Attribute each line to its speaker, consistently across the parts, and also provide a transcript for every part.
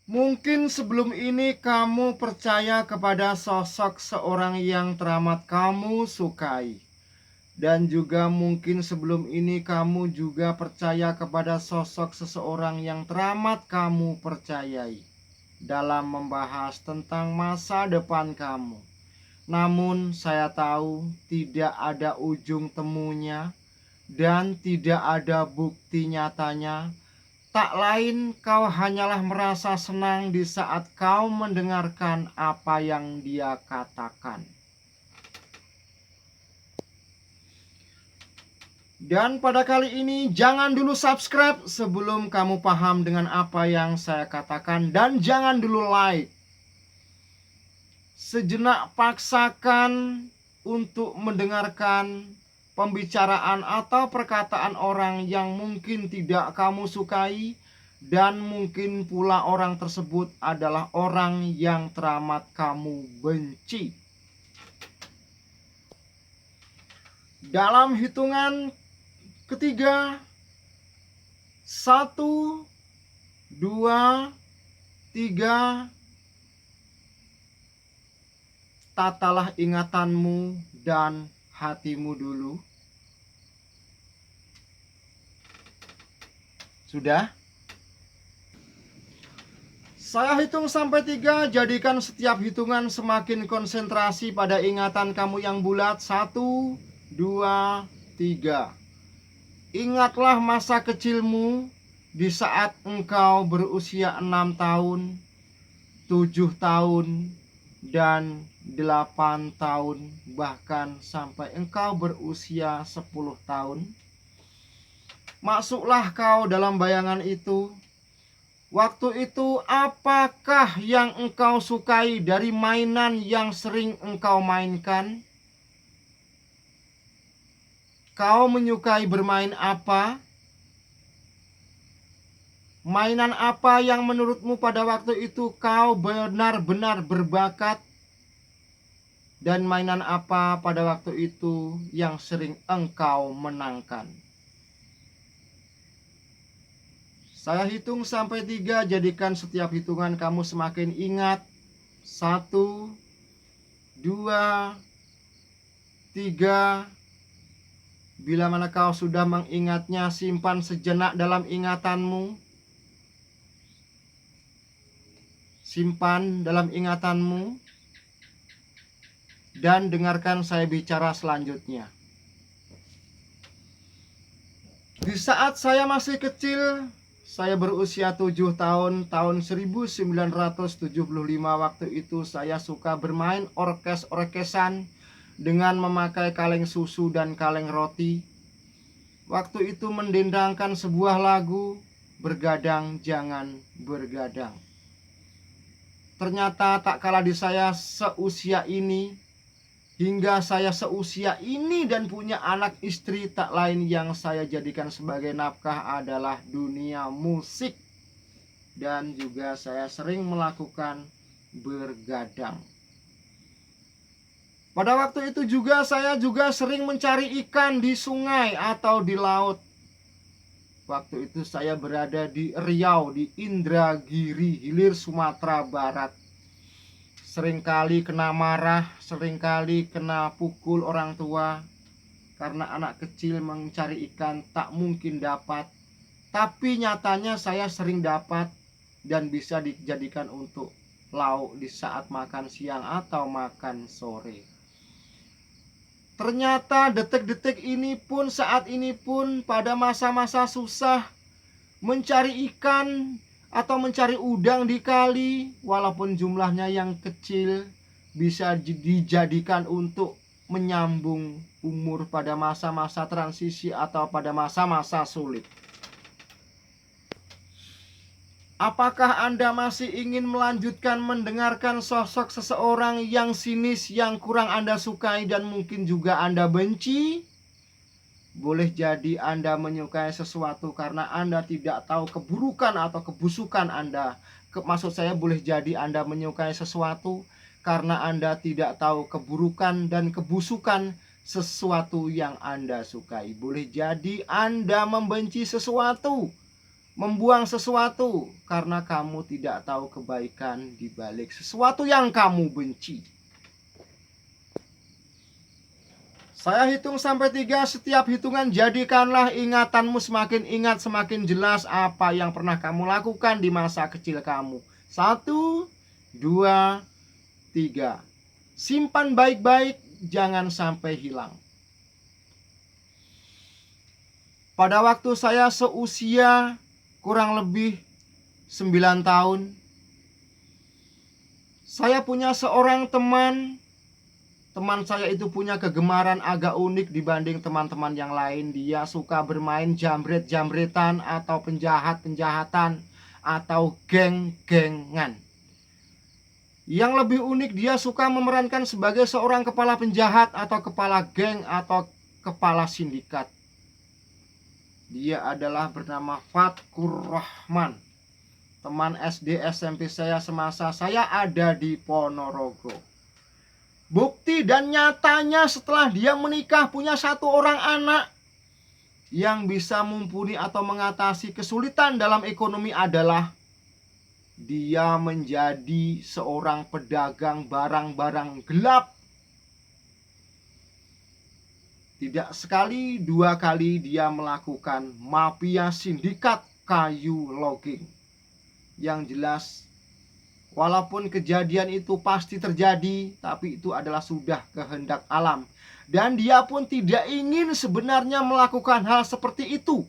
Speaker 1: Mungkin sebelum ini kamu percaya kepada sosok seorang yang teramat kamu sukai. Dan juga mungkin sebelum ini kamu juga percaya kepada sosok seseorang yang teramat kamu percayai dalam membahas tentang masa depan kamu. Namun saya tahu tidak ada ujung temunya dan tidak ada bukti nyatanya. Tak lain kau hanyalah merasa senang di saat kau mendengarkan apa yang dia katakan. Dan pada kali ini jangan dulu subscribe sebelum kamu paham dengan apa yang saya katakan. Dan jangan dulu like. Sejenak paksakan untuk mendengarkan pembicaraan atau perkataan orang yang mungkin tidak kamu sukai. Dan mungkin pula orang tersebut adalah orang yang teramat kamu benci. Dalam hitungan ketiga, 1, 2, 3. Tatalah ingatanmu dan hatimu dulu. Sudah? Saya hitung sampai 3. Jadikan setiap hitungan semakin konsentrasi pada ingatan kamu yang bulat. 1, 2, 3. Ingatlah masa kecilmu di saat engkau berusia 6 tahun, 7 tahun, dan 8 tahun, bahkan sampai engkau berusia 10 tahun. Masuklah kau dalam bayangan itu. Waktu itu apakah yang engkau sukai dari mainan yang sering engkau mainkan? Kau menyukai bermain apa? Mainan apa yang menurutmu pada waktu itu kau benar-benar berbakat? Dan mainan apa pada waktu itu yang sering engkau menangkan? Saya hitung sampai 3. Jadikan setiap hitungan kamu semakin ingat. 1, 2, 3. Bila mana kau sudah mengingatnya, simpan sejenak dalam ingatanmu. Simpan dalam ingatanmu. Dan dengarkan saya bicara selanjutnya. Di saat saya masih kecil, saya berusia 7 tahun, tahun 1975. Waktu itu saya suka bermain orkes-orkesan dengan memakai kaleng susu dan kaleng roti. Waktu itu mendendangkan sebuah lagu, "Bergadang Jangan Bergadang". Ternyata tak kalah di saya seusia ini, hingga saya seusia ini dan punya anak istri, tak lain yang saya jadikan sebagai nafkah adalah dunia musik. Dan juga saya sering melakukan bergadang. Pada waktu itu juga saya juga sering mencari ikan di sungai atau di laut. Waktu itu saya berada di Riau, di Indragiri, hilir Sumatera Barat. Seringkali kena marah, seringkali kena pukul orang tua karena anak kecil mencari ikan tak mungkin dapat. Tapi nyatanya saya sering dapat dan bisa dijadikan untuk lauk di saat makan siang atau makan sore. Ternyata detik-detik ini pun, saat ini pun, pada masa-masa susah mencari ikan atau mencari udang di kali, walaupun jumlahnya yang kecil, bisa dijadikan untuk menyambung umur pada masa-masa transisi atau pada masa-masa sulit. Apakah Anda masih ingin melanjutkan mendengarkan sosok seseorang yang sinis, yang kurang Anda sukai dan mungkin juga Anda benci? Boleh jadi Anda menyukai sesuatu karena Anda tidak tahu keburukan atau kebusukan Anda. Maksud saya, boleh jadi Anda menyukai sesuatu karena Anda tidak tahu keburukan dan kebusukan sesuatu yang Anda sukai. Boleh jadi Anda membenci sesuatu membuang sesuatu karena kamu tidak tahu kebaikan di balik sesuatu yang kamu benci. Saya hitung sampai 3, setiap hitungan jadikanlah ingatanmu semakin ingat, semakin jelas apa yang pernah kamu lakukan di masa kecil kamu. 1, 2, 3. Simpan baik-baik, jangan sampai hilang. Pada waktu saya seusia kurang lebih 9 tahun, saya punya seorang teman. Teman saya itu punya kegemaran agak unik dibanding teman-teman yang lain. Dia suka bermain jambret-jambretan atau penjahat-penjahatan atau geng-gengan. Yang lebih unik, dia suka memerankan sebagai seorang kepala penjahat atau kepala geng atau kepala sindikat. Dia adalah bernama Fatkur Rahman. Teman SD SMP saya semasa saya ada di Ponorogo. Bukti dan nyatanya setelah dia menikah punya 1 orang anak, yang bisa mumpuni atau mengatasi kesulitan dalam ekonomi adalah dia menjadi seorang pedagang barang-barang gelap. Tidak sekali, 2 kali dia melakukan mafia sindikat kayu logging. Yang jelas, walaupun kejadian itu pasti terjadi, tapi itu adalah sudah kehendak alam. Dan dia pun tidak ingin sebenarnya melakukan hal seperti itu.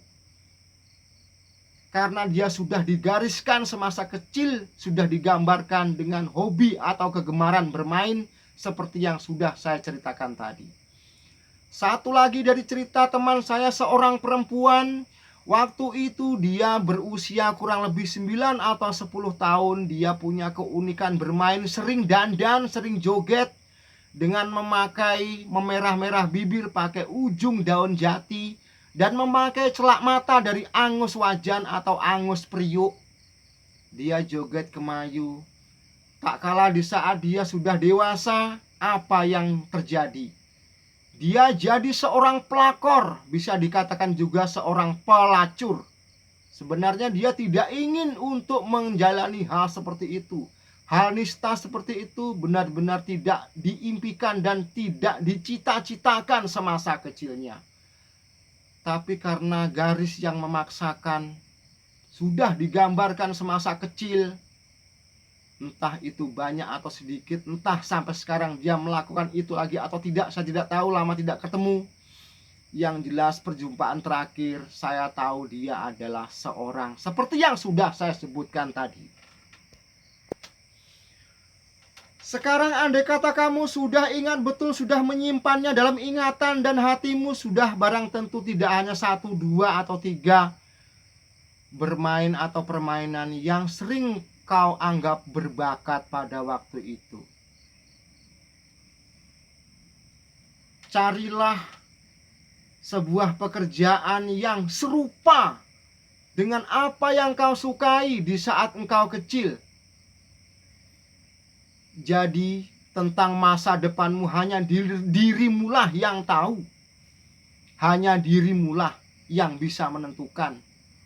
Speaker 1: Karena dia sudah digariskan semasa kecil, sudah digambarkan dengan hobi atau kegemaran bermain seperti yang sudah saya ceritakan tadi. Satu lagi dari cerita teman saya, seorang perempuan. Waktu itu dia berusia kurang lebih 9 atau 10 tahun. Dia punya keunikan bermain, sering dandan, sering joget dengan memakai memerah-merah bibir pakai ujung daun jati dan memakai celak mata dari angus wajan atau angus priuk. Dia joget kemayu. Tak kalah di saat dia sudah dewasa, apa yang terjadi? Dia jadi seorang pelakor, bisa dikatakan juga seorang pelacur. Sebenarnya dia tidak ingin untuk menjalani hal seperti itu. Hal nista seperti itu benar-benar tidak diimpikan dan tidak dicita-citakan semasa kecilnya. Tapi karena garis yang memaksakan sudah digambarkan semasa kecil, entah itu banyak atau sedikit, entah sampai sekarang dia melakukan itu lagi atau tidak, saya tidak tahu, lama tidak ketemu. Yang jelas perjumpaan terakhir saya tahu dia adalah seorang seperti yang sudah saya sebutkan tadi. Sekarang andai kata kamu sudah ingat betul, sudah menyimpannya dalam ingatan dan hatimu, sudah barang tentu tidak hanya 1, 2, atau 3 bermain atau permainan yang sering kau anggap berbakat pada waktu itu. Carilah sebuah pekerjaan yang serupa dengan apa yang kau sukai di saat engkau kecil. Jadi tentang masa depanmu hanya dirimulah yang tahu. Hanya dirimulah yang bisa menentukan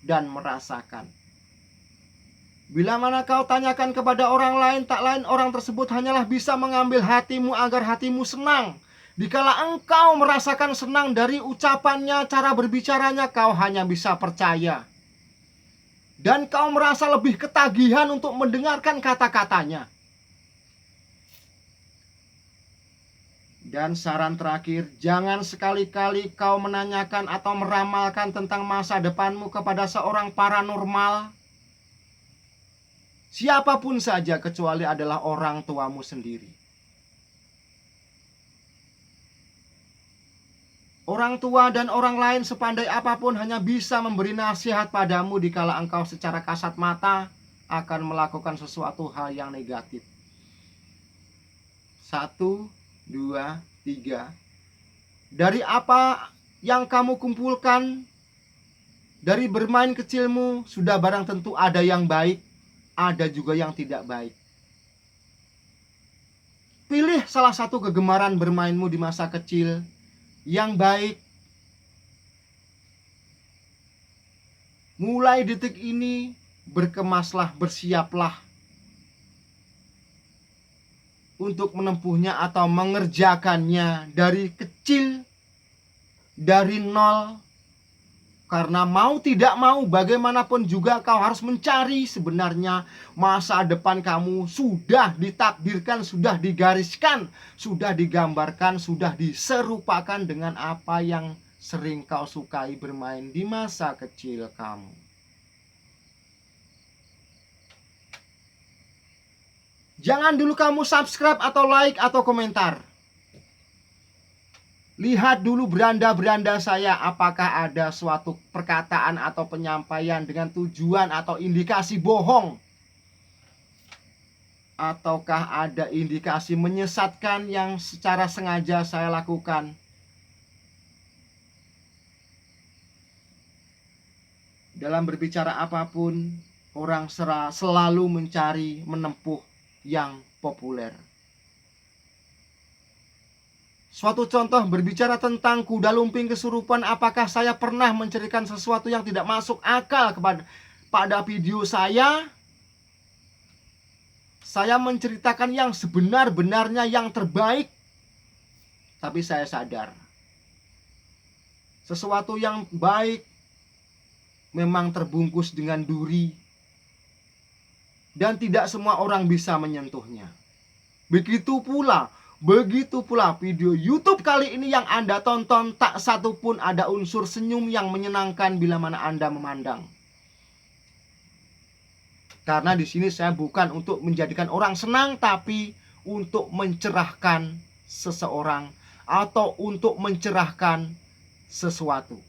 Speaker 1: dan merasakan. Bila mana kau tanyakan kepada orang lain, tak lain orang tersebut hanyalah bisa mengambil hatimu agar hatimu senang. Dikala engkau merasakan senang dari ucapannya, cara berbicaranya, kau hanya bisa percaya. Dan kau merasa lebih ketagihan untuk mendengarkan kata-katanya. Dan saran terakhir, jangan sekali-kali kau menanyakan atau meramalkan tentang masa depanmu kepada seorang paranormal. Siapapun saja kecuali adalah orang tuamu sendiri. Orang tua dan orang lain sepandai apapun hanya bisa memberi nasihat padamu dikala engkau secara kasat mata akan melakukan sesuatu hal yang negatif. 1, 2, 3. Dari apa yang kamu kumpulkan, dari bermain kecilmu, sudah barang tentu ada yang baik, ada juga yang tidak baik. Pilih salah satu kegemaran bermainmu di masa kecil yang baik. mulai detik ini berkemaslah, bersiaplah untuk menempuhnya atau mengerjakannya dari kecil, dari nol. Karena mau tidak mau, bagaimanapun juga kau harus mencari sebenarnya masa depan kamu sudah ditakdirkan, sudah digariskan, sudah digambarkan, sudah diserupakan dengan apa yang sering kau sukai bermain di masa kecil kamu. Jangan dulu kamu subscribe atau like atau komentar. Lihat dulu beranda-beranda saya, apakah ada suatu perkataan atau penyampaian dengan tujuan atau indikasi bohong, ataukah ada indikasi menyesatkan yang secara sengaja saya lakukan. Dalam berbicara apapun, orang selalu mencari menempuh yang populer. Suatu contoh berbicara tentang kuda lumping kesurupan, apakah saya pernah menceritakan sesuatu yang tidak masuk akal pada video saya? Saya menceritakan yang sebenar-benarnya, yang terbaik. Tapi saya sadar, sesuatu yang baik memang terbungkus dengan duri, dan tidak semua orang bisa menyentuhnya. Begitu pula video YouTube kali ini yang Anda tonton, tak satu pun ada unsur senyum yang menyenangkan bila mana Anda memandang. Karena di sini saya bukan untuk menjadikan orang senang, tapi untuk mencerahkan seseorang atau untuk mencerahkan sesuatu.